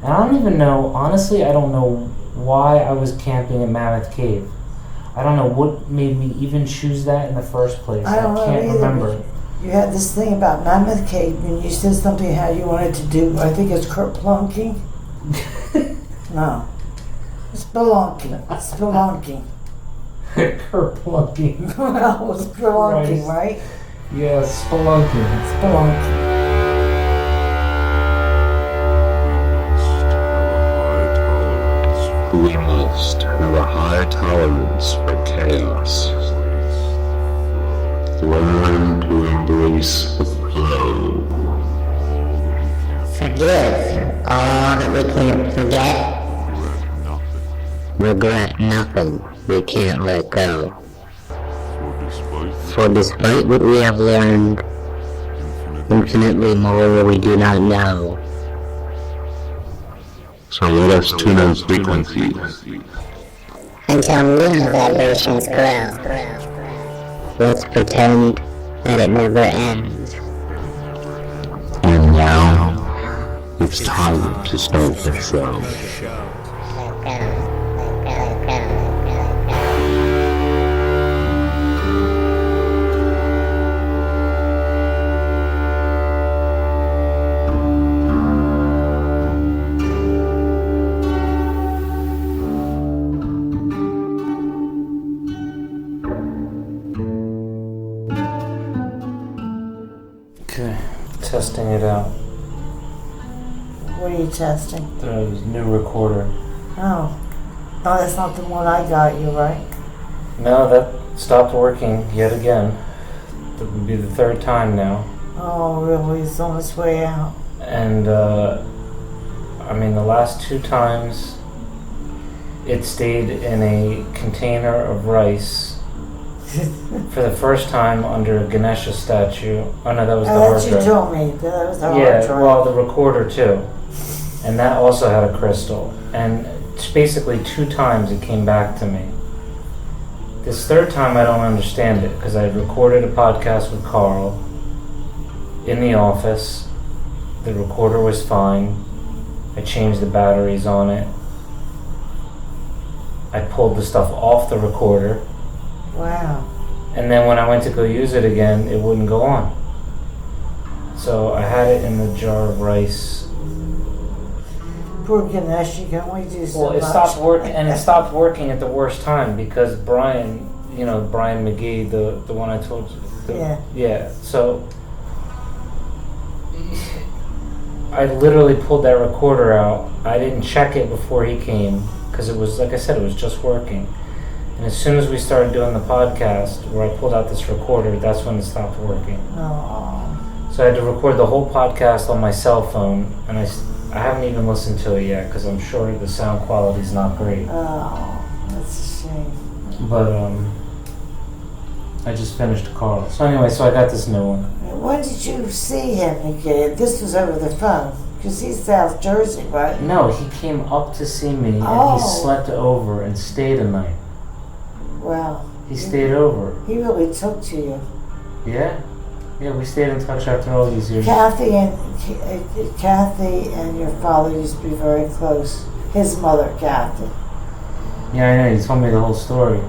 And I don't even know, honestly, I don't know why I was camping in Mammoth Cave. I don't know what made me even choose that in the first place. I don't know can't either, remember. You had this thing about Mammoth Cave, and you said something how you wanted to do, I think it's Kerplunking? No. Spelunking. Spelunking. Kerplunking. Well, it's spelunking, right? Yeah, spelunking. Spelunking. We must have a high tolerance for chaos. Learn to embrace the flow. Forgive all that we can't forget. Regret nothing we can't let go. For despite what we have learned, infinitely more we do not know. So let us tune in frequencies Until new vibrations grow. Let's pretend that it never ends. And now, it's time to start the show. Okay, testing it out. What are you testing? The new recorder. Oh. No, that's not the one I got you, right? No, that stopped working yet again. That would be the third time now. Oh, really? It's on its way out. And, I mean, the last two times it stayed in a container of rice. For the first time under a Ganesha statue. Oh no, that was the hard That you drive. told me. That was the hard Yeah, drive. well, the recorder too. And that also had a crystal. And basically 2 times it came back to me. This third time I don't understand it because I recorded a podcast with Carl in the office. The recorder was fine. I changed the batteries on it. I pulled the stuff off the recorder. Wow. And then when I went to go use it again, it wouldn't go on. So I had it in the jar of rice. Poor Ganesh, you can only do so Well, it much. stopped working, and it stopped working at the worst time because Brian, Brian McGee, the one I told you. Yeah. So I literally pulled that recorder out. I didn't check it before he came because it was, like I said, it was just working. And as soon as we started doing the podcast, where I pulled out this recorder, that's when it stopped working. Oh. So I had to record the whole podcast on my cell phone, and I haven't even listened to it yet because I'm sure the sound quality is not great. Oh, that's a shame. But I just finished Carl. So anyway, so I got this new one. When did you see him again? This was over the phone. Because he's South Jersey, right? No, he came up to see me, and Oh. he slept over and stayed a night. Wow. He stayed over. He really took to you. Yeah? Yeah, we stayed in touch after all these years. Kathy and your father used to be very close. His mother, Kathy. Yeah, I know. You told me the whole story.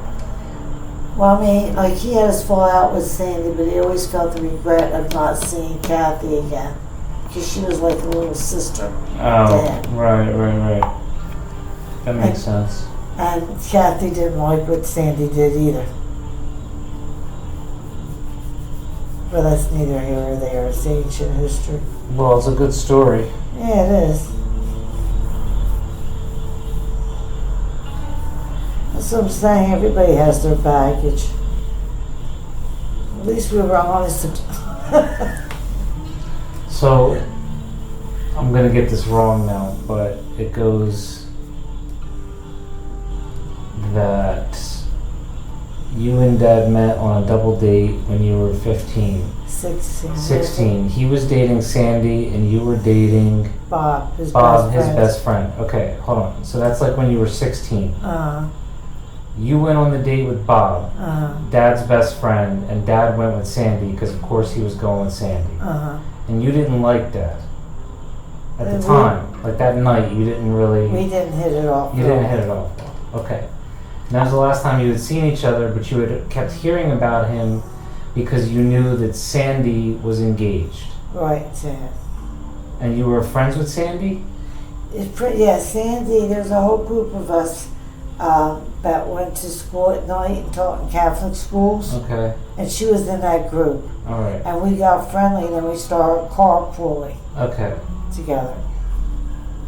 Well, I mean, like he had his fallout with Sandy, but he always felt the regret of not seeing Kathy again. Because she was like a little sister Oh, to him. right. That makes sense. And Kathy didn't like what Sandy did either. But that's neither here or there. It's ancient history. Well, it's a good story. Yeah, it is. That's what I'm saying. Everybody has their baggage. At least we were honest. So, I'm going to get this wrong now, but it goes that you and Dad met on a double date when you were 15. 16. He was dating Sandy and you were dating Bob, his best friend. Okay, hold on. So that's like when you were 16. You went on the date with Bob, Dad's best friend, and Dad went with Sandy because of course he was going with Sandy. And you didn't like Dad at the time. Like that night, you didn't really. We didn't hit it off. You didn't hit it off. Okay. And that was the last time you had seen each other, but you had kept hearing about him because you knew that Sandy was engaged. Right, yeah. And you were friends with Sandy? Yeah, Sandy, there's a whole group of us that went to school at night and taught in Catholic schools. Okay. And she was in that group. All right. And we got friendly, and then we started carpooling Okay. together.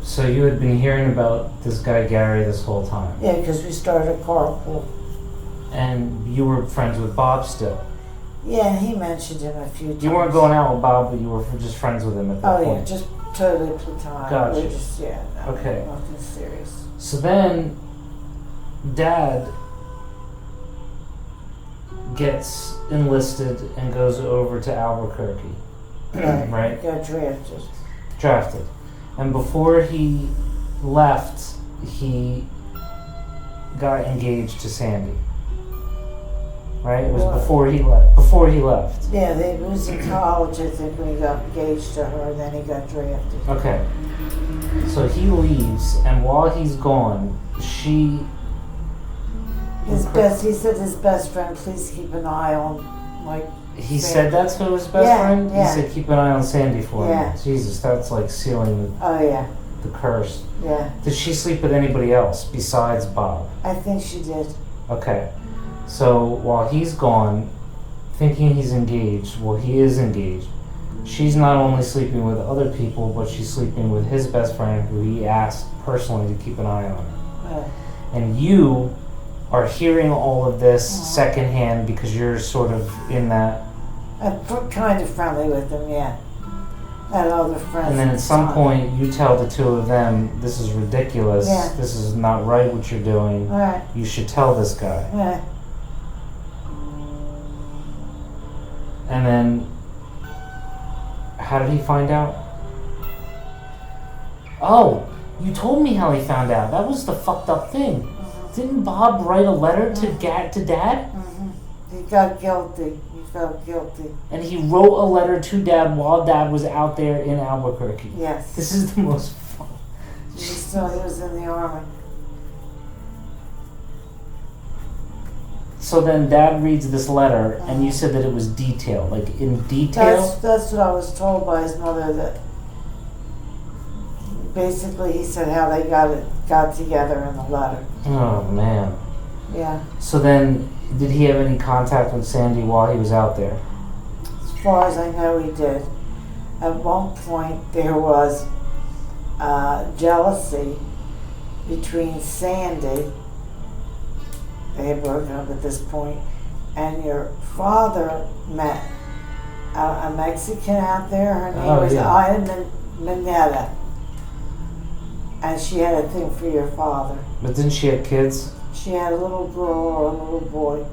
So you had been hearing about this guy Gary this whole time? Yeah, because we started a carpool. And you were friends with Bob still? Yeah, and he mentioned him a few times. You weren't going out with Bob, but you were just friends with him at that point? Oh, yeah, just totally platonic. Gotcha. We're just, yeah, no, Okay. nothing serious. So then, Dad gets enlisted and goes over to Albuquerque, right? Got drafted. Drafted. And before he left, he got engaged to Sandy. Right? It was before he left. Before he left. Yeah, he was in college, I think, when he got engaged to her, and then he got drafted. Okay. So he leaves, and while he's gone, he said his best friend, please keep an eye on, like... He said that to his best friend? Yeah. He said keep an eye on Sandy for Yeah. him. Jesus, that's like sealing Oh, yeah. the curse. Yeah. Did she sleep with anybody else besides Bob? I think she did. Okay. So while he's gone, thinking he's engaged, well, he is engaged. She's not only sleeping with other people, but she's sleeping with his best friend, who he asked personally to keep an eye on her. And you are hearing all of this secondhand because you're sort of in that. I'm kind of friendly with him, yeah. And other friends. And then at some point, you tell the two of them, this is ridiculous. Yeah. This is not right what you're doing. Right. You should tell this guy. Yeah. And then, how did he find out? Oh, you told me how he found out. That was the fucked up thing. Mm-hmm. Didn't Bob write a letter to Dad? Mm-hmm. He got guilty. He felt guilty. And he wrote a letter to Dad while Dad was out there in Albuquerque. Yes. This is the most fun. He was in the army. So then Dad reads this letter, and you said that it was detailed, like in detail? That's what I was told by his mother, that basically he said how they got together in the letter. Oh, man. Yeah. So then, did he have any contact with Sandy while he was out there? As far as I know, he did. At one point, there was jealousy between Sandy, they had broken up at this point, and your father met a Mexican out there. Her name was Ida Mineta. And she had a thing for your father. But didn't she have kids? She had a little girl or a little boy.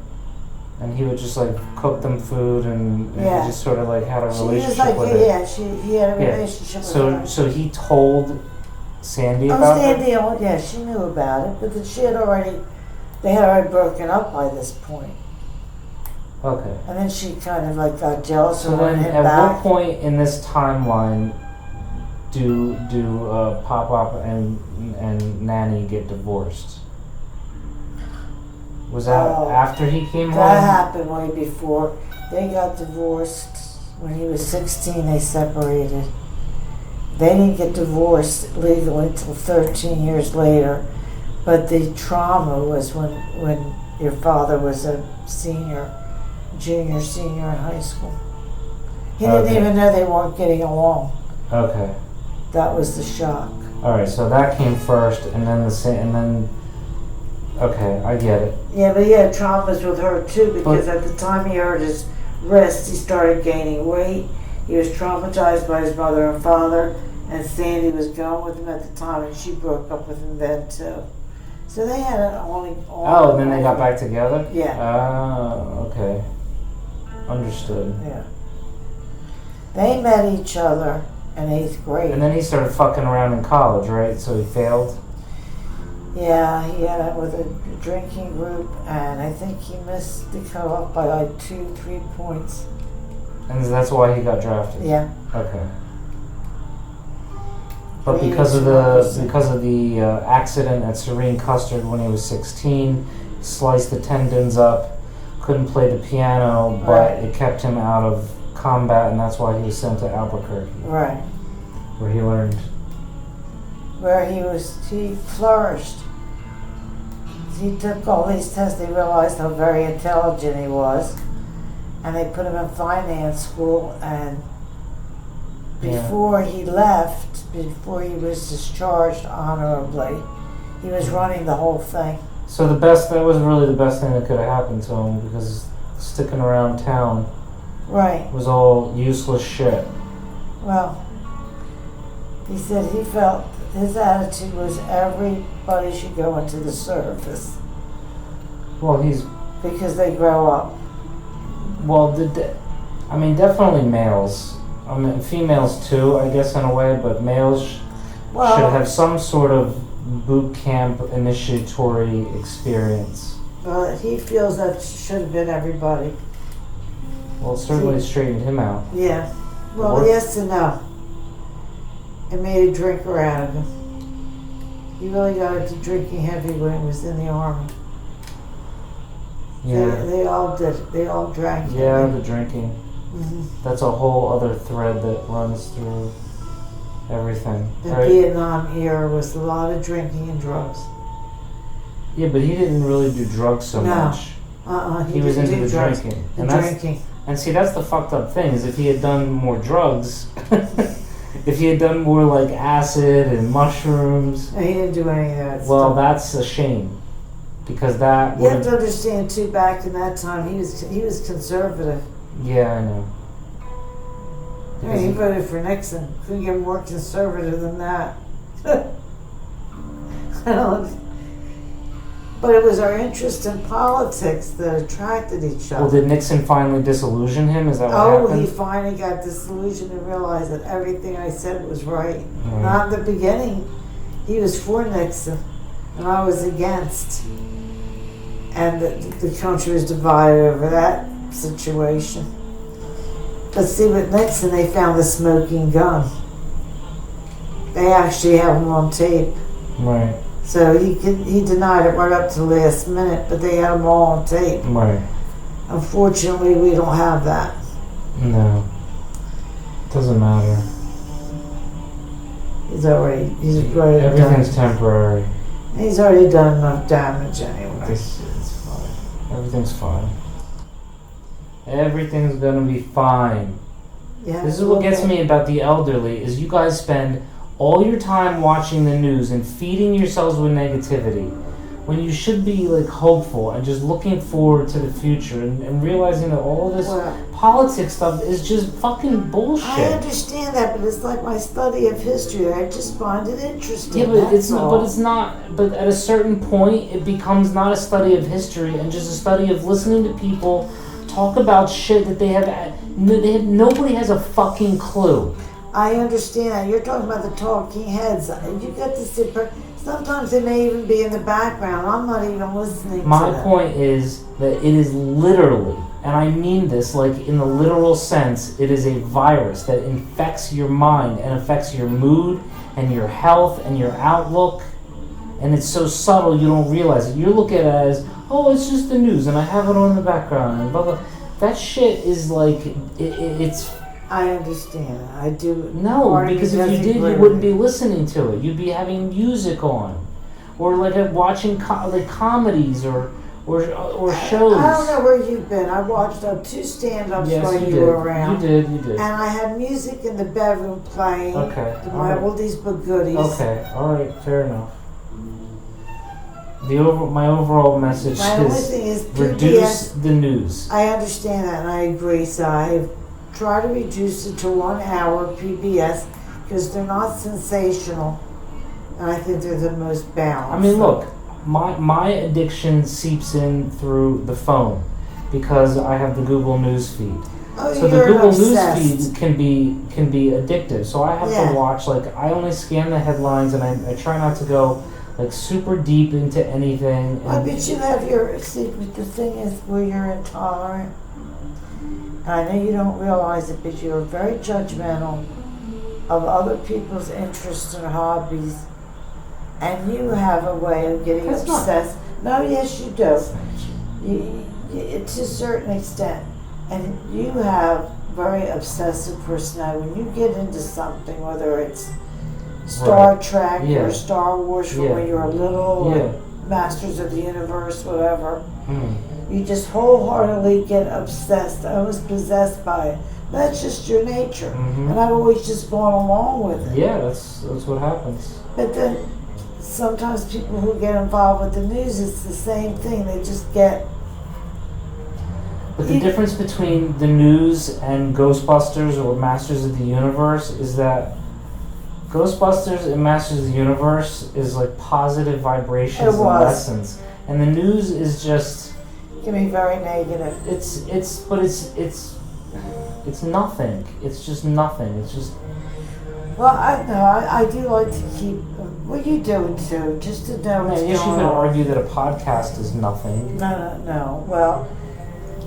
And he would just like cook them food and he just sort of like had a relationship with her. He had a relationship with her. So he told Sandy about Sandy, she knew about it, but they had already broken up by this point. Okay. And then she kind of like got jealous and So wanted then him at back. what point in this timeline do Pop-Pop and Nanny get divorced? Was that after he came home? That happened way before. They got divorced when he was 16. They separated. They didn't get divorced legally until 13 years later. But the trauma was when your father was a junior, senior in high school. He didn't even know they weren't getting along. Okay. That was the shock. All right, so that came first, and then okay, I get it. Yeah, but he had traumas with her too, because at the time he hurt his wrist, he started gaining weight. He was traumatized by his mother and father, and Sandy was going with him at the time, and she broke up with him then too. So they had an only. And then they got back together? Yeah. Oh, okay. Understood. Yeah. They met each other in 8th grade. And then he started fucking around in college, right? So he failed? Yeah, he had it with a drinking group, and I think he missed the cutoff by like 2-3 points. And that's why he got drafted? Yeah. Okay. But because of the accident at Serene Custard when he was 16, sliced the tendons up, couldn't play the piano, but it kept him out of combat, and that's why he was sent to Albuquerque. Right. Where he learned. Where he flourished. He took all these tests, they realized how very intelligent he was, and they put him in finance school, and before he left, before he was discharged honorably, he was running the whole thing. So that was really the best thing that could have happened to him, because sticking around town was all useless shit. Well, he said he felt his attitude was everybody should go into the service. Well, because they grow up. Well, definitely males. I mean, females too, I guess, in a way, but males should have some sort of boot camp initiatory experience. Well, he feels that should have been everybody. Well, it certainly straightened him out. Yeah. Well, yes and no. It made a drinker out of him. He really got into drinking heavy when he was in the army. Yeah. They all did it. They all drank. Yeah, the drinking. Mm-hmm. That's a whole other thread that runs through everything. The Vietnam era was a lot of drinking and drugs. Yeah, but he didn't really do drugs so much. He was into the drinking. And see, that's the fucked up thing, is if he had done more drugs, if he had done more like acid and mushrooms. No, he didn't do any of that Well, stuff. that's a shame. Because that you have to understand too, back in that time, he was conservative. Yeah, I know. Yeah, he voted for Nixon. Couldn't get more conservative than that. But it was our interest in politics that attracted each other. Well, did Nixon finally disillusion him? Is that what happened? He finally got disillusioned and realized that everything I said was right. Not in the beginning. He was for Nixon, and I was against. And the country was divided over that situation. But see, with Nixon, they found the smoking gun. They actually have him on tape. Right. So he denied it right up to the last minute, but they had him all on tape. Right. Unfortunately, we don't have that. No. Doesn't matter. He's already Everything's temporary. He's already done enough damage anyway. It's fine. Everything's fine. Everything's gonna be fine. Yeah, this is what gets me about the elderly, is you guys spend all your time watching the news and feeding yourselves with negativity when you should be like hopeful and just looking forward to the future and realizing that all of this politics stuff is just fucking bullshit. I understand that, but it's like my study of history. I just find it interesting. Yeah, but it's not. But at a certain point, it becomes not a study of history and just a study of listening to people talk about shit that nobody has a fucking clue. I understand that. You're talking about the talking heads. You got to sit. Sometimes they may even be in the background. I'm not even listening. My point is that it is literally, and I mean this like in the literal sense, it is a virus that infects your mind and affects your mood and your health and your outlook. And it's so subtle you don't realize it. You look at it as, oh, it's just the news and I have it on in the background and blah blah. That shit is like it's. I understand. I do. No, because if you did, you wouldn't be listening to it. You'd be having music on, or like watching comedies or shows. I don't know where you've been. I watched 2 stand-ups while you were around. You did. And I had music in the bedroom playing. Okay. My oldies but goodies. Okay. All right. Fair enough. My overall message is reduce the news. I understand that, and I agree. So I try to reduce it to 1 hour PBS because they're not sensational, and I think they're the most balanced. I mean, look, my addiction seeps in through the phone because I have the Google News feed. Oh, so the Google News feed can be addictive. So I have to watch, like, I only scan the headlines and I try not to go like super deep into anything. I bet you have your secret. The thing is where you're intolerant. I know you don't realize it, but you're very judgmental of other people's interests or hobbies, and you have a way of getting That's not- obsessed. No, yes, you do. To a certain extent, and you have very obsessive personality. When you get into something, whether it's Star Trek Yeah. or Star Wars from Yeah. when you were little, Yeah. or Masters of the Universe, whatever, Hmm. you just wholeheartedly get obsessed, almost possessed by it. That's just your nature, Mhm. and I've always just gone along with it. Yeah, that's what happens. But then sometimes people who get involved with the news, it's the same thing. They just get. But the difference between the news and Ghostbusters or Masters of the Universe is that Ghostbusters and Masters of the Universe is like positive vibrations It and was. lessons, and the news is just Can be very negative. it's nothing. It's just nothing. It's just Well, I do like to keep. What you doing too, just to know I what's guess you going could on. argue that a podcast is nothing. No. Well,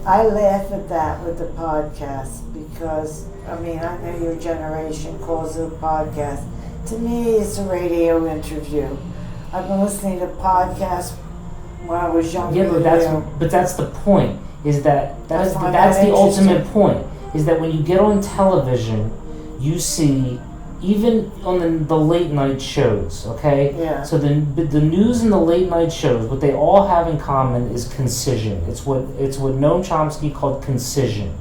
I laugh at that with the podcast because I know your generation calls it a podcast. To me, it's a radio interview. I've been listening to podcasts when I was younger. Yeah, but that's the point. Is that I find that's that the ultimate interesting. point? Is that when you get on television, you see even on the late night shows. Okay. Yeah. So the news and the late night shows, what they all have in common is concision. It's what Noam Chomsky called concision.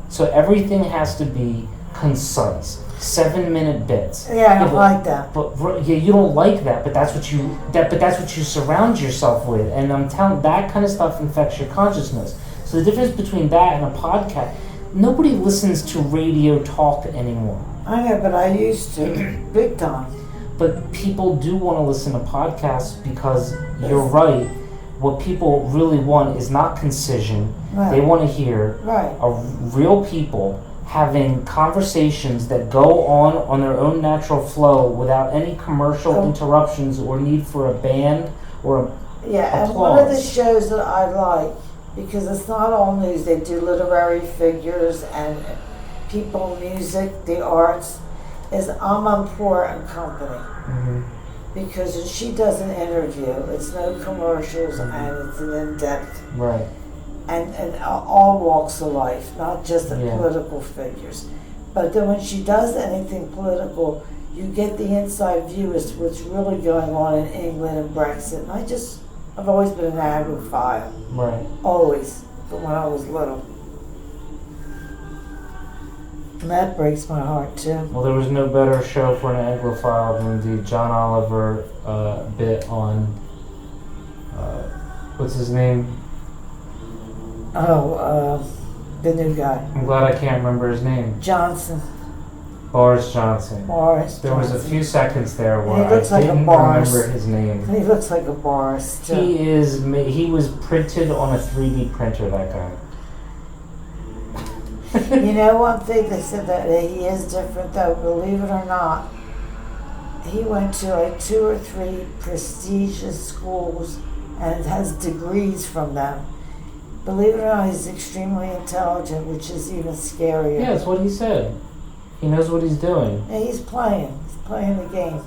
So everything has to be concise. 7-minute bits. Yeah, I don't but- like that. But yeah, you don't like that, but that's what you surround yourself with, and I'm telling that kind of stuff infects your consciousness. So the difference between that and a podcast, nobody listens to radio talk anymore. I know, but I used to, big time. But people do want to listen to podcasts because you're right. What people really want is not concision. Right. They want to hear Right. real people having conversations that go on their own natural flow without any commercial interruptions or need for a band or Yeah, and one of the applause. shows that I like, because it's not all news, they do literary figures and people, music, the arts, is Alma and Company. Mhm. Because she does an interview, it's no commercials and it's an in-depth, Right. and all walks of life, not just the Yeah. political figures. But then when she does anything political, you get the inside view as to what's really going on in England and Brexit. And I've always been an Anglophile, Right. always, from when I was little. And that breaks my heart too. Well, there was no better show for an Anglophile than the John Oliver bit on what's his name? The new guy, I'm glad I can't remember his name. Johnson, Boris Johnson. Boris. There was a Johnson. few seconds there He where I looks like a didn't Boris. remember his name. He looks like a Boris too. He was printed on a 3D printer, that guy. You know, one thing they said that he is different though, believe it or not. He went to like 2 or 3 prestigious schools and has degrees from them. Believe it or not, he's extremely intelligent, which is even scarier. Yeah, that's what he said. He knows what he's doing. And he's playing the game.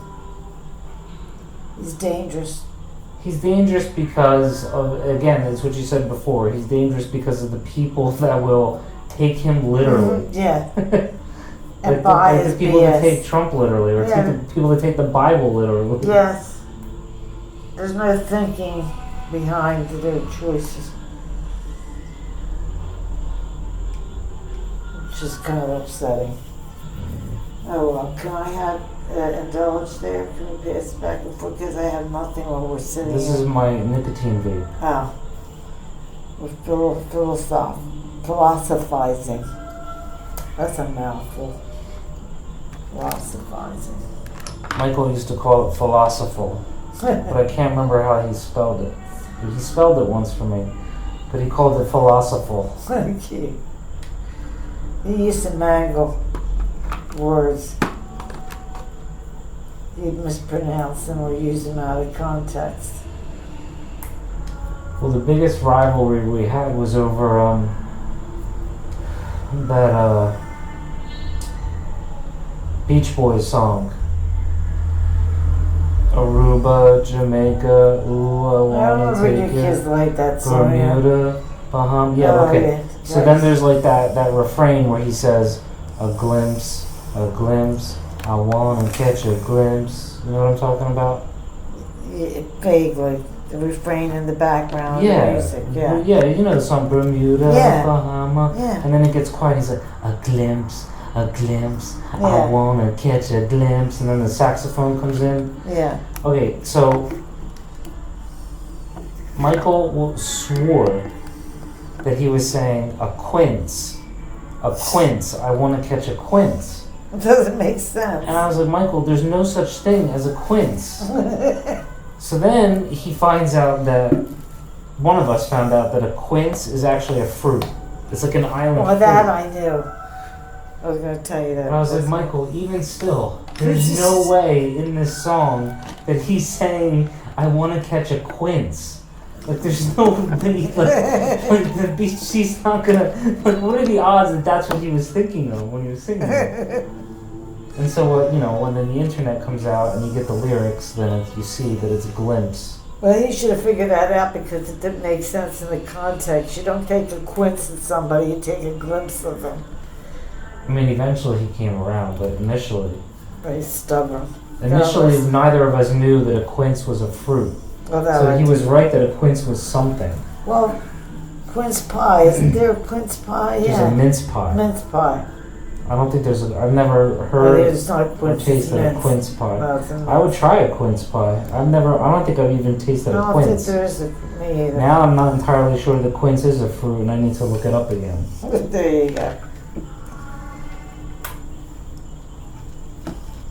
He's dangerous. He's dangerous because of, again, that's what you said before, he's dangerous because of the people that will take him literally. Yeah. And Like buy the his people that take BS. Trump literally, or Yeah. take the people that take the Bible literally. Yes. There's no thinking behind their choices. Which is kind of upsetting. Oh well, can I have indulge there? Can we pass it back and forth? Because I have nothing while we're sitting This here. is my nicotine vape. Oh. We're philosophizing. That's a mouthful. Philosophizing. Michael used to call it Philosophle, but I can't remember how he spelled it. He spelled it once for me, but he called it Philosophle. Thank you. He used to mangle words. He'd mispronounce them or use them out of context. Well, the biggest rivalry we had was over Beach Boys song. Aruba, Jamaica, ooh, I I don't wanna know if take your kids it. like that song. Bermuda, Bahamas. Yeah, Oh, okay. yeah. So then there's like that refrain where he says, a glimpse, I wanna catch a glimpse. You know what I'm talking about? Yeah, vaguely. The refrain in the background, Yeah. the music, yeah. Yeah, you know the song Bermuda, Yeah. Bahama. Yeah. And then it gets quiet. He's like, a glimpse, I Yeah. wanna catch a glimpse. And then the saxophone comes in. Yeah. Okay, so Michael swore that he was saying a quince, I want to catch a quince. It doesn't make sense. And I was like, Michael, there's no such thing as a quince. So then he finds out that, one of us found out that a quince is actually a fruit. It's like an island Well, fruit. that I knew. I was going to tell you that. And I was like, Michael, even still, there's no way in this song that he's saying, I want to catch a quince. Like, there's no way, like the beach, he's not gonna, like, what are the odds that that's what he was thinking of when he was singing it? And so, when then the internet comes out and you get the lyrics, then you see that it's a glimpse. Well, he should have figured that out because it didn't make sense in the context. You don't take a quince of somebody, you take a glimpse of them. I mean, eventually he came around, but initially, Very stubborn. neither of us knew that a quince was a fruit. Well, that So I he did. was right that a quince was something. Well, Quince Pie, isn't there a Quince Pie? There's Yeah. a mince pie. Mince pie. I don't think I've never Well, heard it's not or quince, it's tasted a mince. quince pie. No, it's a I would try a quince pie. I don't think I've even tasted I a don't think quince. there is a me either. Now I'm not entirely sure the quince is a fruit and I need to look it up again. There you go.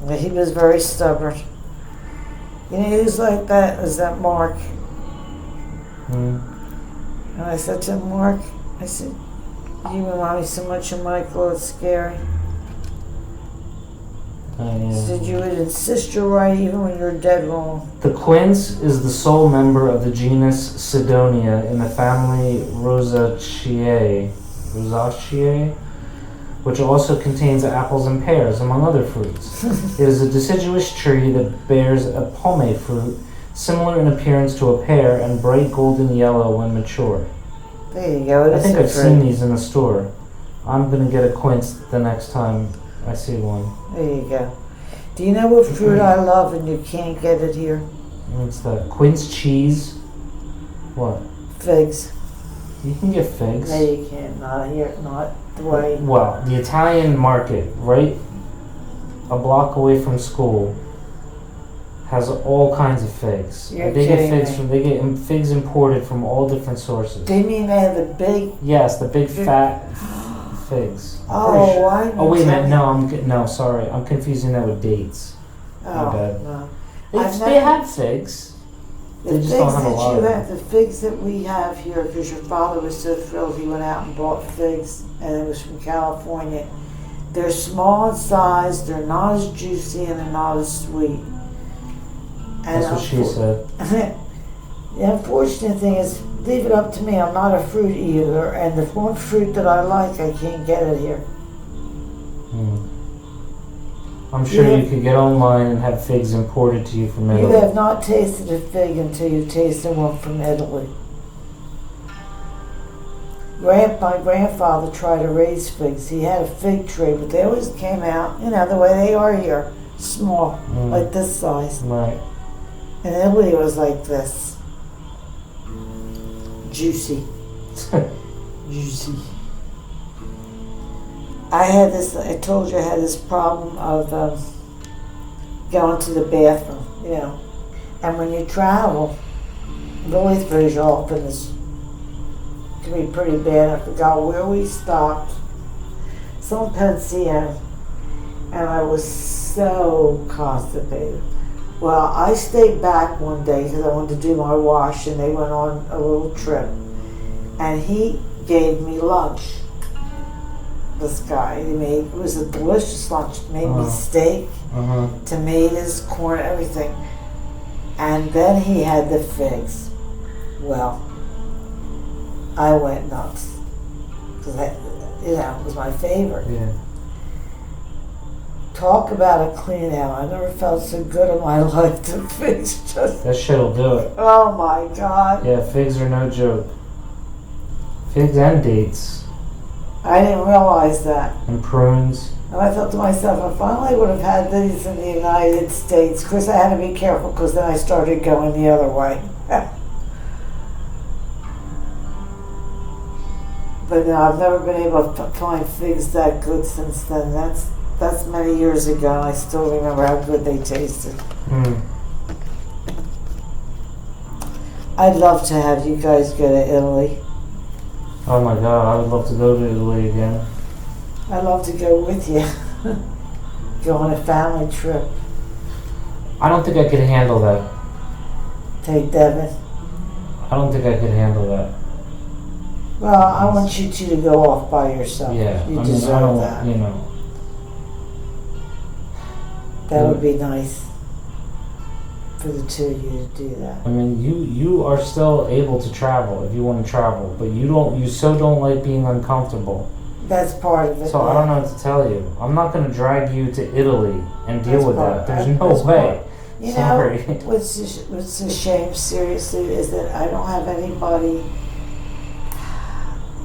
But he was very stubborn. You know who's like that? Is that Mark? Hmm. And I said to him, Mark, I said, you remind me so much of Michael, it's scary. I said, you would insist you're right even when you're dead wrong. The quince is the sole member of the genus Sidonia in the family Rosaceae, which also contains apples and pears, among other fruits. It is a deciduous tree that bears a palme fruit, similar in appearance to a pear and bright golden yellow when mature. There you go. I think I've seen these in the store. I'm going to get a quince the next time I see one. There you go. Do you know what fruit I love and you can't get it here? What's that? Quince cheese? What? Figs. You can get figs. No, you can't. Not here. Not the way. Well, the Italian market, right a block away from school, has all kinds of figs. You're They get kidding figs me. they get figs imported from all different sources. Do you mean they have the big? Yes, the big fat figs. I'm pretty Oh, sure. I. Oh wait a minute! No, sorry, I'm confusing that with dates. Oh, bad. no. They I've they never- have figs. The They figs just don't have a that lot you of them. have, the figs that we have here, because your father was so thrilled he went out and bought figs, and it was from California. They're small in size, they're not as juicy, and they're not as sweet. And That's what she said. The unfortunate thing is, leave it up to me. I'm not a fruit eater, and the one fruit that I like, I can't get it here. I'm sure Yeah. you could get online and have figs imported to you from You Italy. have not tasted a fig until you've tasted one from Italy. My grandfather tried to raise figs. He had a fig tree, but they always came out, the way they are here, small, like this size. Right. In Italy, it was like this. Juicy. Juicy. I told you I had this problem of going to the bathroom, And when you travel, going very often can be pretty bad. I forgot where we stopped. Some pension, and I was so constipated. Well, I stayed back one day because I wanted to do my wash, and they went on a little trip. And he gave me lunch. This guy, it was a delicious lunch. He made me steak, tomatoes, corn, everything. And then he had the figs. Well, I went nuts because it was my favorite. Yeah. Talk about a clean out. I never felt so good in my life to figs just... That shit'll do it. Oh my God. Yeah, figs are no joke. Figs and dates. I didn't realize that. And prunes. And I thought to myself, if I only would have had these in the United States, of course I had to be careful because then I started going the other way. But no, I've never been able to find figs that good since then. That's many years ago, and I still remember how good they tasted. I'd love to have you guys go to Italy. Oh my God, I would love to go to Italy again. I'd love to go with you. Go on a family trip. I don't think I could handle that. Take Devin. I don't think I could handle that. Well, I want you two to go off by yourself. Yeah, You I deserve that. you know. That would be nice for the two of you to do that. I mean, you are still able to travel if you want to travel, but you so don't like being uncomfortable. That's part of it. So I don't know what to tell you. I'm not going to drag you to Italy and deal with that. There's no way. You Sorry. know, what's a shame, seriously, is that I don't have anybody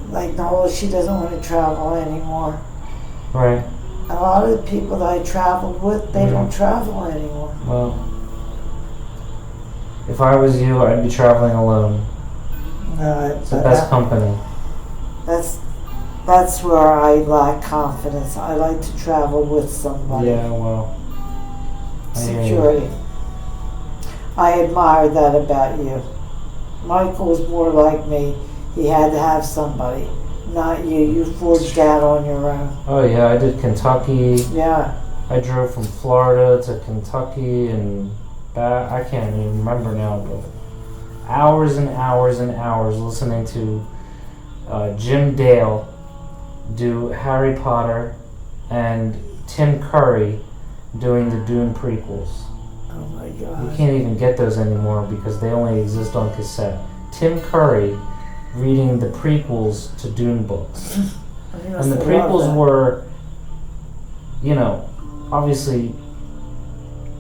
like Nola. She doesn't want to travel anymore. Right. A lot of the people that I traveled with, they don't travel anymore. Well, if I was you, I'd be traveling alone. No, It's the best company. That's where I lack confidence. I like to travel with somebody. Yeah, well. Security. I admire that about you. Michael was more like me. He had to have somebody. Not you. You forged out on your own. Oh yeah, I did Kentucky. Yeah. I drove from Florida to Kentucky and back. I can't even remember now, but hours and hours and hours listening to Jim Dale do Harry Potter and Tim Curry doing the Dune prequels. Oh my God. You can't even get those anymore because they only exist on cassette. Tim Curry reading the prequels to Dune books. And the prequels were, you know, obviously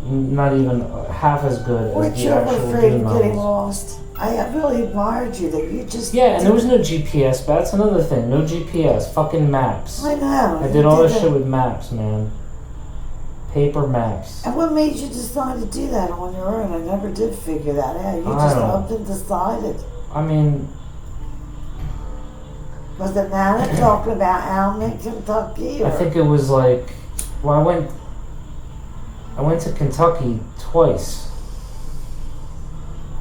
not even half as good Weren't as the you ever actual afraid Dune of getting novels. lost? I really admired you that you just... Yeah, and there was no GPS, but that's another thing. No GPS. Fucking maps. I know. I did all this shit with maps, man. Paper maps. And what made you decide to do that on your own? I never did figure that out. You I just don't know. up and decided. I mean... Was it Nana talking about Alma in Kentucky? Or? I think it was like... Well, I went to Kentucky twice.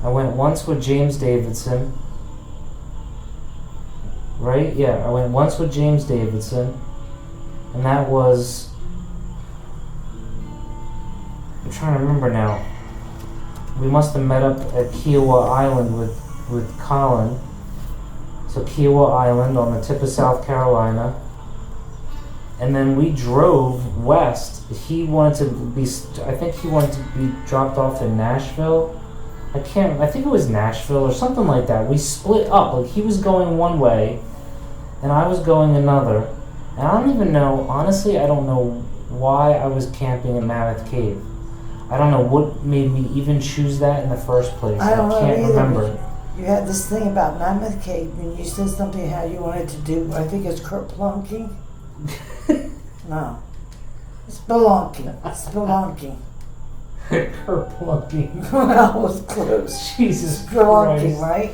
I went once with James Davidson. Right? Yeah, I went once with James Davidson. And that was... I'm trying to remember now. We must have met up at Kiowa Island with Colin. So Kiowa Island on the tip of South Carolina. And then we drove west. He wanted to be... I think he wanted to be dropped off in Nashville. I think it was Nashville or something like that. We split up. Like, he was going one way, and I was going another. And I don't even know, honestly, I don't know why I was camping in Mammoth Cave. I don't know what made me even choose that in the first place. I don't know can't either, remember. You had this thing about Mammoth Cave, and you said something how you wanted to do, I think it's Kerplunking? No. Spelunking. Kerplunking. That was close. Jesus Spelunking, Christ. right?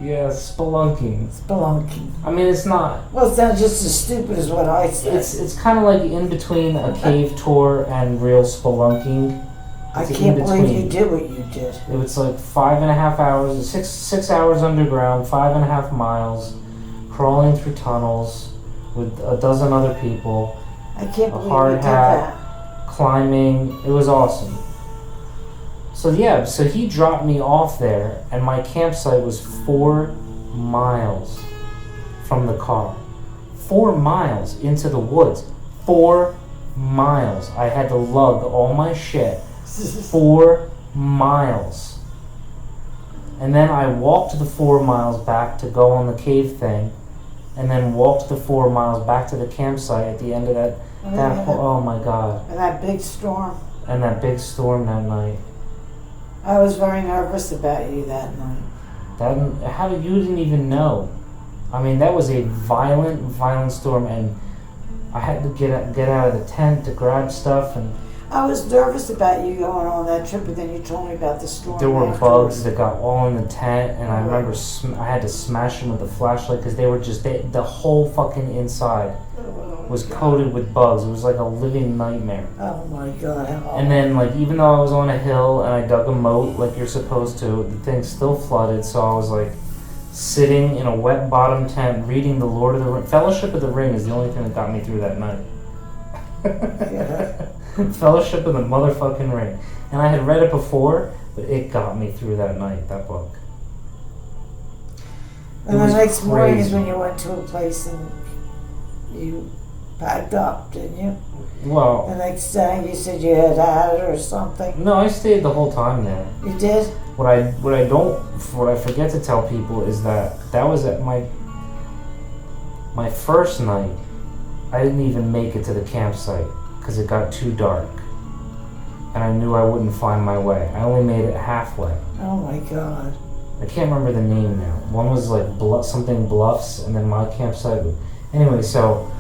Yeah, spelunking. Spelunking. I mean, it's not... Well, it sounds just as stupid as what I said. It's kind of like in between a cave tour and real spelunking. I can't believe you did what you did. It was like 5.5 hours, six hours underground, 5.5 miles, crawling through tunnels with a dozen other people. I can't believe hard you did hat. that. Climbing. It was awesome. So yeah, so he dropped me off there, and my campsite was 4 miles from the car. 4 miles into the woods. 4 miles. I had to lug all my shit 4 miles. And then I walked the 4 miles back to go on the cave thing, and then walked the 4 miles back to the campsite at the end of that. Oh my God. And that big storm. And that big storm that night. I was very nervous about you that night. You didn't even know. I mean, that was a violent storm, and I had to get out of the tent to grab stuff, and I was nervous about you going on that trip, but then you told me about the storm. there were afterwards. bugs that got all in the tent, and I remember I had to smash them with the flashlight because they were the whole fucking inside was coated with bugs. It was like a living nightmare. Oh my God. And then, like, even though I was on a hill and I dug a moat like you're supposed to, the thing still flooded, so I was like sitting in a wet bottom tent reading the Lord of the Rings. Fellowship of the Ring is the only thing that got me through that night. Yeah. Fellowship of the motherfucking Ring. And I had read it before, but it got me through that night, that book. And the next morning is when you went to a place and you packed up, didn't you? Well, the next day you said you had it or something. No, I stayed the whole time there. You did? What I forget to tell people is that was at my first night. I didn't even make it to the campsite because it got too dark, and I knew I wouldn't find my way. I only made it halfway. Oh my God. I can't remember the name now. One was like something Bluffs, and then my campsite. Anyway, so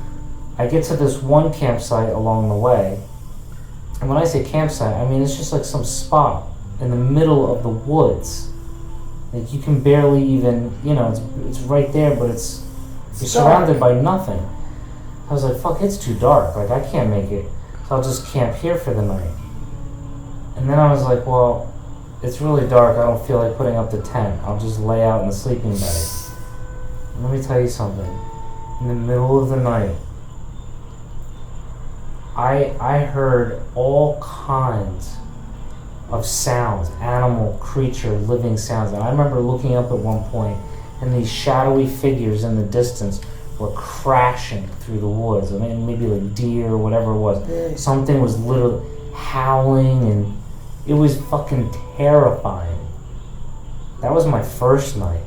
I get to this one campsite along the way, and when I say campsite, I mean it's just like some spot in the middle of the woods. Like you can barely even, it's right there, but you're surrounded by nothing. I was like, fuck, it's too dark. Like I can't make it, so I'll just camp here for the night. And then I was like, well, it's really dark. I don't feel like putting up the tent. I'll just lay out in the sleeping bag. And let me tell you something. In the middle of the night, I heard all kinds of sounds, animal, creature, living sounds. And I remember looking up at one point, and these shadowy figures in the distance were crashing through the woods. I mean, maybe like deer or whatever it was. Something was literally howling, and it was fucking terrifying. That was my first night.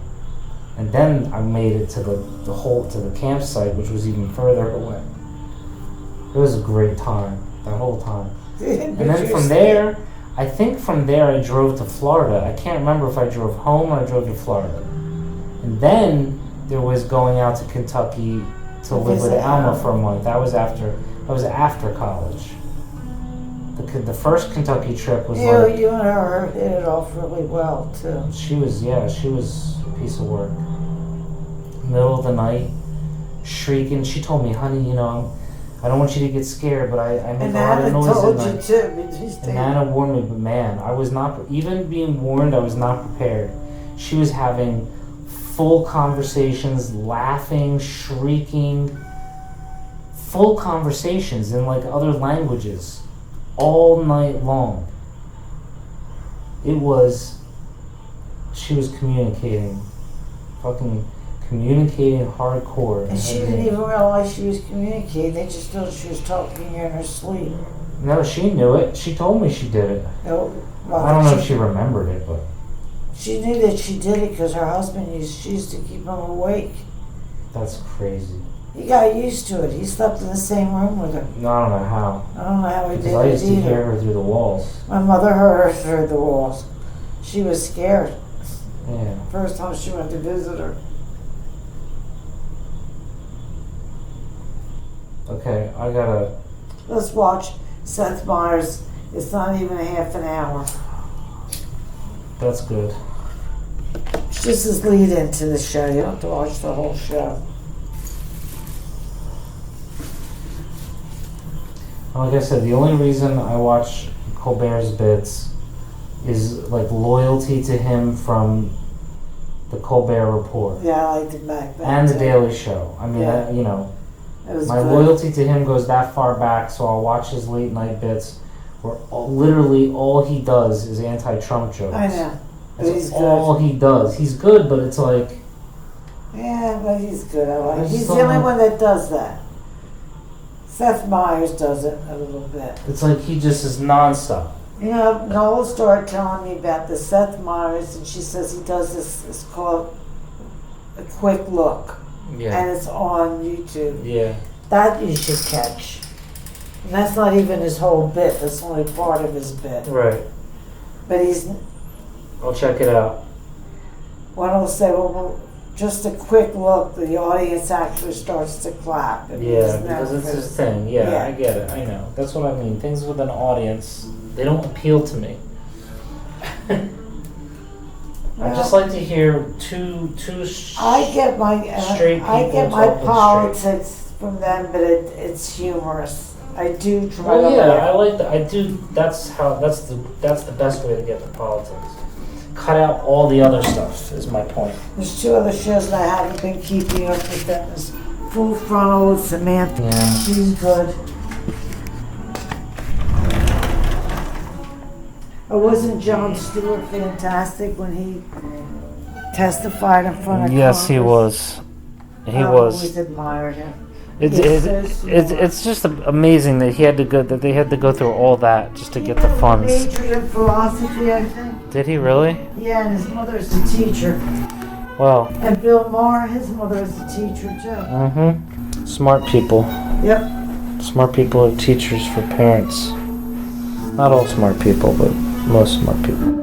And then I made it to the campsite, which was even further away. It was a great time, that whole time. And then from there, I think from there I drove to Florida. I can't remember if I drove home or I drove to Florida. And then there was going out to Kentucky to live with Alma for a month. That was after college. The first Kentucky trip was you and her hit it off really well too. She was a piece of work. Middle of the night, shrieking. She told me, honey, I don't want you to get scared, but I make a lot of noise at night. And Nana warned me, but man, I was not, even being warned, I was not prepared. She was having full conversations, laughing, shrieking, full conversations in like other languages all night long. She was communicating hardcore. And she didn't even realize she was communicating. They just thought she was talking in her sleep. No, she knew it. She told me she did it. No, I don't know if she remembered it, but she knew that she did it because her husband used to keep him awake. That's crazy. He got used to it. He slept in the same room with her. No, I don't know how. I don't know how he did it either. Because I used to hear her through the walls. My mother heard her through the walls. She was scared. Yeah. First time she went to visit her. Okay, Let's watch Seth Meyers. It's not even a half an hour. That's good. It's just his lead into the show. You don't have to watch the whole show. Like I said, the only reason I watch Colbert's bits is like loyalty to him from the Colbert Report. Yeah, I liked it back then. And the Daily Show. I mean, Yeah. My loyalty to him goes that far back, so I'll watch his late night bits where literally all he does is anti-Trump jokes. I know. But That's he's all good. he does. He's good, but it's like... Yeah, but he's good. I like I it. He's just the don't only like- one that does that. Seth Meyers does it a little bit. It's like he just is nonstop. Nola started telling me about the Seth Meyers, and she says he does this. It's called A Quick Look. Yeah. And it's on YouTube. Yeah. That you should catch. And that's not even his whole bit. That's only part of his bit. Right. But he's... I'll check it out. One will say, well, just a quick look, the audience actually starts to clap. And Yeah, because it's his thing. Yeah, I get it. I know. That's what I mean. Things with an audience, they don't appeal to me. I just like to hear two I get my straight people I get my talking politics straight. from them, but it's humorous. I do try Oh to yeah, laugh. I like that. I do. That's the best way to get the politics. Cut out all the other stuff. Is my point. There's 2 other shows that I haven't been keeping up with them. Is Full Frontal with Samantha. Yeah. She's good. Wasn't Jon Stewart fantastic when he testified in front of Yes, Congress? he was. He I was. always admired him. It's just amazing that they had to go through all that just to get the funds. He majored in philosophy, I think. Did he really? Yeah, and his mother's a teacher. Wow. And Bill Maher, his mother is a teacher too. Mm-hmm. Smart people. Yep. Smart people are teachers for parents. Not all smart people, but most smart people.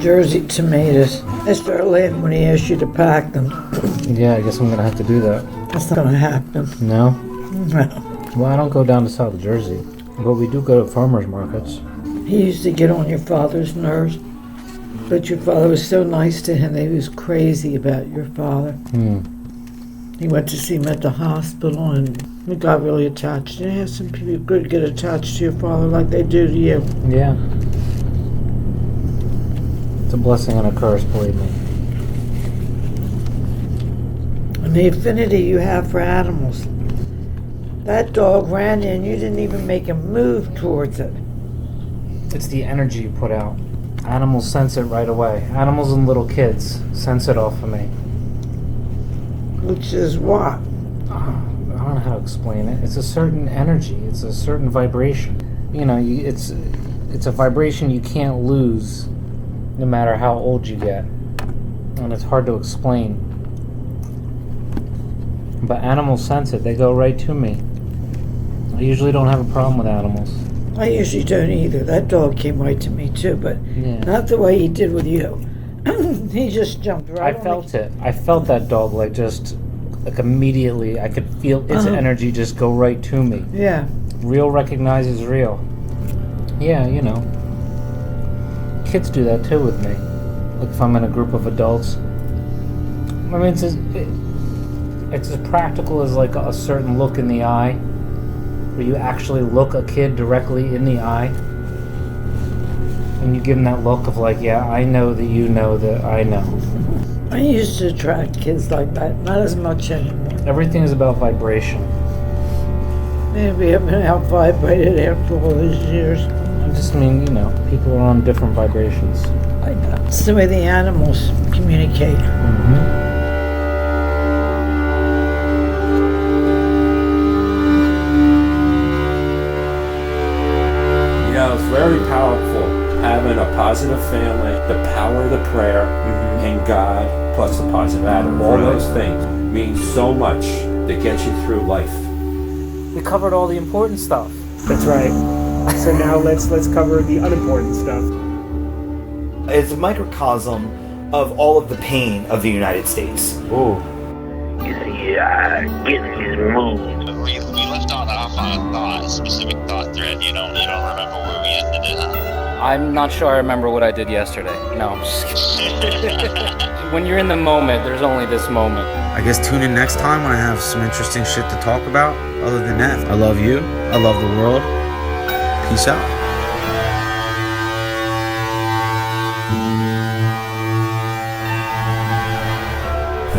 Jersey tomatoes. I started laughing when he asked you to pack them. Yeah, I guess I'm gonna have to do that. That's not gonna happen. No? No. Well, I don't go down to South Jersey, but we do go to farmers markets. He used to get on your father's nerves, but your father was so nice to him that he was crazy about your father. He went to see him at the hospital and he got really attached. You have some people good get attached to your father like they do to you. Yeah. It's a blessing and a curse, believe me. And the affinity you have for animals. That dog ran in, you didn't even make a move towards it. It's the energy you put out. Animals sense it right away. Animals and little kids sense it off of me. Which is what? I don't know how to explain it. It's a certain energy. It's a certain vibration. You know, it's a vibration you can't lose no matter how old you get. And it's hard to explain. But animals sense it. They go right to me. I usually don't have a problem with animals. I usually don't either. That dog came right to me too, but Yeah. not the way he did with you. He just jumped right I on felt it. I felt that dog like immediately. I could feel its energy just go right to me. Yeah. Real recognizes real. Yeah, you know. Kids do that too with me. Like if I'm in a group of adults. I mean, it's as practical as like a certain look in the eye, where you actually look a kid directly in the eye, and you give them that look of like, yeah, I know that you know that I know. I used to attract kids like that, not as much anymore. Everything is about vibration. Maybe I've been out vibrated after all these years. I just mean, you know, people are on different vibrations. I know. It's the way the animals communicate. Mm-hmm. It's very powerful having a positive family, the power of the prayer, and God, plus a positive attitude. All those things mean so much to get you through life. We covered all the important stuff. That's right. So now let's cover the unimportant stuff. It's a microcosm of all of the pain of the United States. Ooh. You see, getting these moves. We left off on a specific thought thread. You don't remember where we ended it, huh? I'm not sure I remember what I did yesterday. No, I'm just kidding. When you're in the moment, there's only this moment. I guess tune in next time when I have some interesting shit to talk about. Other than that, I love you. I love the world. Peace out.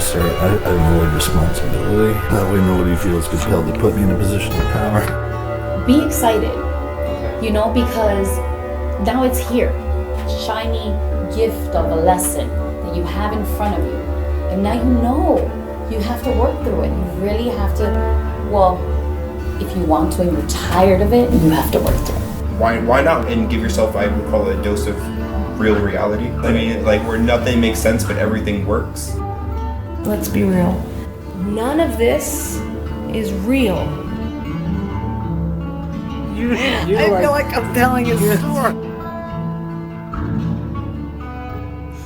Sir, I avoid responsibility. That way nobody feels compelled to put me in a position of power. Be excited, because now it's here. Shiny gift of a lesson that you have in front of you. And now you know You have to work through it. You really have to, well, if you want to and you're tired of it, you have to work through it. Why not? And give yourself, I would call it a dose of real reality. I mean, like where nothing makes sense but everything works. Let's be real. None of this is real. I feel like I'm telling a story.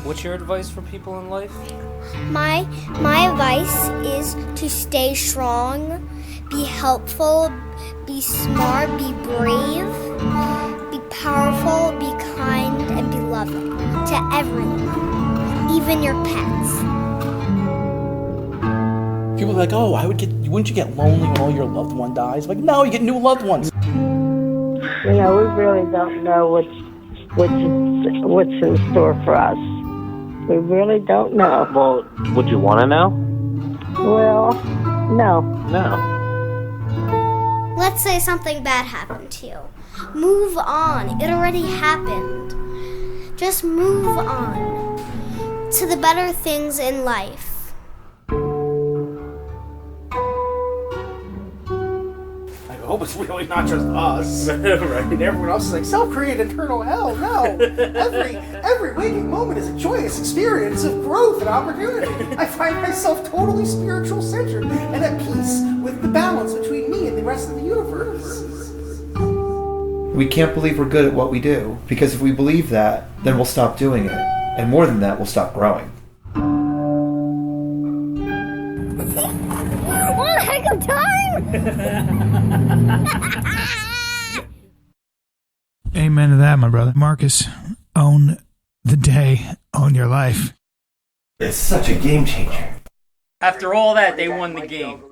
What's your advice for people in life? My advice is to stay strong, be helpful, be smart, be brave, be powerful, be kind, and be loving to everyone, even your pets. People are like, oh, wouldn't you get lonely when all your loved one dies? Like, no, you get new loved ones. You know, we really don't know what's in store for us. We really don't know. Well, would you want to know? Well, no. Let's say something bad happened to you. Move on. It already happened. Just move on to the better things in life. I hope it's really not just us. Right. And everyone else is like, self-created eternal hell. No. Every waking moment is a joyous experience of growth and opportunity. I find myself totally spiritual centered and at peace with the balance between me and the rest of the universe. We can't believe we're good at what we do, because if we believe that, then we'll stop doing it. And more than that, we'll stop growing. What a heck of time! Amen to that, my brother. Marcus, own the day, own your life. It's such a game changer. After all that, they won the game.